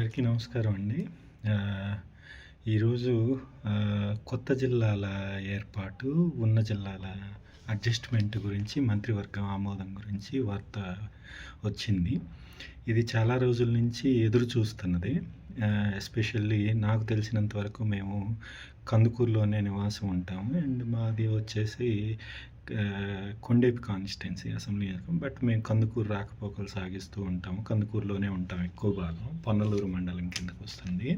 అందరికీ నమస్కారం అండి. ఈరోజు కొత్త జిల్లాల ఏర్పాటు, ఉన్న జిల్లాల అడ్జస్ట్‌మెంట్ గురించి మంత్రివర్గం ఆమోదం గురించి వార్త వచ్చింది. ఇది చాలా రోజుల నుంచి ఎదురు చూస్తున్నది. ఎస్పెషల్లీ నాకు తెలిసినంత వరకు మేము కందుకూరులోనే నివాసం ఉంటాము. అండ్ మాది వచ్చేసి కొండేపి కాన్స్టిట్యున్సీ అసెంబ్లీ నియోజకవర్గం. బట్ మేము కందుకూరు రాకపోకలు సాగిస్తూ ఉంటాము. కందుకూరులోనే ఉంటాం ఎక్కువ భాగం. పొన్నలూరు మండలం కిందకు వస్తుంది.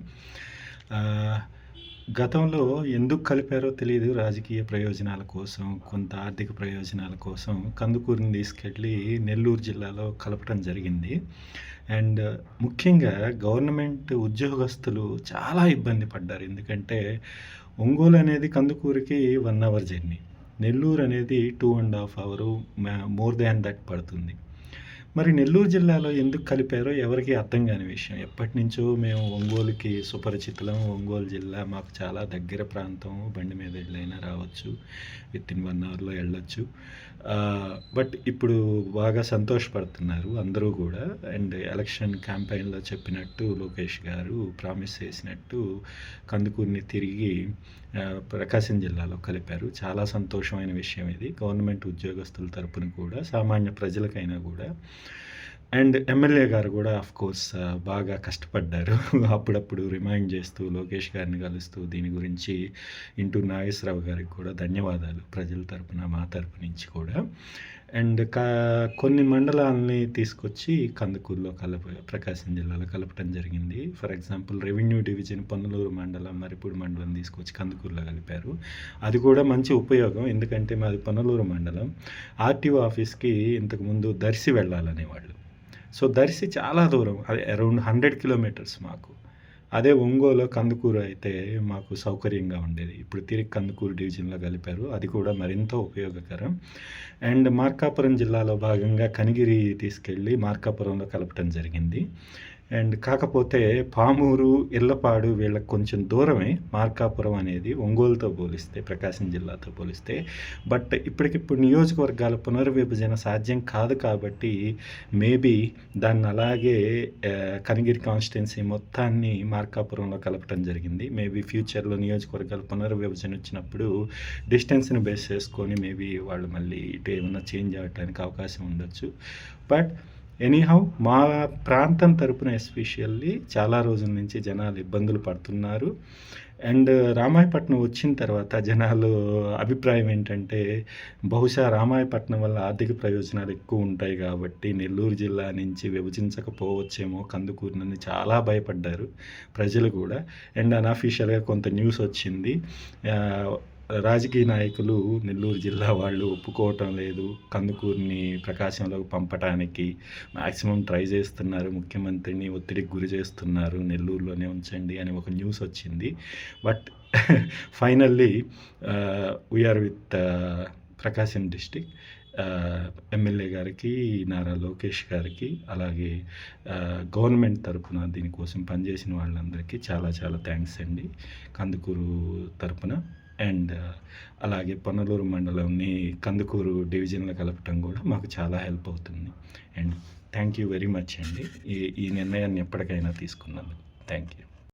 గతంలో ఎందుకు కలిపారో తెలియదు. రాజకీయ ప్రయోజనాల కోసం, కొంత ఆర్థిక ప్రయోజనాల కోసం కందుకూరుని తీసుకెళ్ళి నెల్లూరు జిల్లాలో కలపటం జరిగింది. అండ్ ముఖ్యంగా గవర్నమెంట్ ఉద్యోగస్తులు చాలా ఇబ్బంది పడ్డారు. ఎందుకంటే ఒంగోలు అనేది కందుకూరుకి 1 అవర్ జర్నీ, నెల్లూరు అనేది 2.5 అవరు, మోర్ దాన్ దట్ పడుతుంది. మరి నెల్లూరు జిల్లాలో ఎందుకు కలిపారో ఎవరికీ అర్థం కాని విషయం. ఎప్పటినుంచో మేము ఒంగోలుకి సుపరిచితులం. ఒంగోలు జిల్లా మాకు చాలా దగ్గర ప్రాంతం. బండి మీద వెళ్ళైనా రావచ్చు, వితిన్ 1 అవర్లో వెళ్ళొచ్చు. బట్ ఇప్పుడు బాగా సంతోషపడుతున్నారు అందరూ కూడా. అండ్ ఎలక్షన్ క్యాంపెయిన్లో చెప్పినట్టు లోకేష్ గారు ప్రామిస్ చేసినట్టు కందుకూరుని తిరిగి ప్రకాశం జిల్లాలో కలిపారు. చాలా సంతోషమైన విషయం ఇది, గవర్నమెంట్ ఉద్యోగస్తుల తరపున కూడా, సామాన్య ప్రజలకైనా కూడా. అండ్ ఎమ్మెల్యే గారు కూడా ఆఫ్కోర్స్ బాగా కష్టపడ్డారు. అప్పుడప్పుడు రిమైండ్ చేస్తూ, లోకేష్ గారిని కలుస్తూ, దీని గురించి ఇంటూరు నాగేశ్వరరావు గారికి కూడా ధన్యవాదాలు ప్రజల తరపున, మా తరపు నుంచి కూడా. అండ్ కొన్ని మండలాలని తీసుకొచ్చి కందుకూరులో ప్రకాశం జిల్లాలో కలపడం జరిగింది. For example revenue division Ponnaluru మండలం, మరిపూడి మండలం తీసుకొచ్చి కందుకూరులో కలిపారు. అది కూడా మంచి ఉపయోగం. ఎందుకంటే మాది పొన్నలూరు మండలం. ఆర్టీఓ ఆఫీస్కి ఇంతకుముందు దర్శి వెళ్ళాలనేవాళ్ళు. సో దర్శి చాలా దూరం, అది అరౌండ్ 100 కిలోమీటర్స్ మాకు. అదే ఒంగోలు, కందుకూరు అయితే మాకు సౌకర్యంగా ఉండేది. ఇప్పుడు తిరిగి కందుకూరు డివిజన్లో కలిపారు, అది కూడా మరింత ఉపయోగకరం. అండ్ మార్కాపురం జిల్లాలో భాగంగా కనిగిరి తీసుకెళ్ళి మార్కాపురంలో కలపటం జరిగింది. అండ్ కాకపోతే పామూరు, ఇళ్లపాడు వీళ్ళకి కొంచెం దూరమే మార్కాపురం అనేది ఒంగోలుతో పోలిస్తే, ప్రకాశం జిల్లాతో పోలిస్తే. బట్ ఇప్పటికిప్పుడు నియోజకవర్గాల పునర్విభజన సాధ్యం కాదు కాబట్టి మేబీ దాన్ని అలాగే కనిగిరి కాన్స్టిట్యున్సీ మొత్తాన్ని మార్కాపురంలో కలపటం జరిగింది. మేబీ ఫ్యూచర్లో నియోజకవర్గాల పునర్విభజన వచ్చినప్పుడు డిస్టెన్స్ని బేస్ చేసుకొని మేబీ వాళ్ళు మళ్ళీ ఇటు ఏమన్నా చేంజ్ అవ్వడానికి అవకాశం ఉండొచ్చు. బట్ ఎనీహౌ మా ప్రాంతం తరపున ఎస్పెషల్లీ చాలా రోజుల నుంచి జనాలు ఇబ్బందులు పడుతున్నారు. అండ్ రామాయపట్నం వచ్చిన తర్వాత జనాలు అభిప్రాయం ఏంటంటే, బహుశా రామాయపట్నం వల్ల ఆర్థిక ప్రయోజనాలు ఎక్కువ ఉంటాయి కాబట్టి నెల్లూరు జిల్లా నుంచి విభజించకపోవచ్చేమో కందుకూరునని చాలా భయపడ్డారు ప్రజలు కూడా. అండ్ అన్అఫీషియల్గా కొంత న్యూస్ వచ్చింది, రాజకీయ నాయకులు నెల్లూరు జిల్లా వాళ్ళు ఒప్పుకోవటం లేదు, కందుకూరుని ప్రకాశంలోకి పంపటానికి మ్యాక్సిమం ట్రై చేస్తున్నారు, ముఖ్యమంత్రిని ఒత్తిడికి గురి చేస్తున్నారు, నెల్లూరులోనే ఉంచండి అని ఒక న్యూస్ వచ్చింది. But finally we are with Prakasam district. MLA గారికి, నారా లోకేష్ గారికి, అలాగే గవర్నమెంట్ తరపున దీనికోసం పనిచేసిన వాళ్ళందరికీ చాలా చాలా థ్యాంక్స్ అండి కందుకూరు తరపున. అండ్ అలాగే పొన్నలూరు మండలంని కందుకూరు డివిజన్లో కలపటం కూడా మాకు చాలా హెల్ప్ అవుతుంది. And thank you very much అండి ఈ నిర్ణయాన్ని ఎప్పటికైనా తీసుకున్నందుకు. Thank you.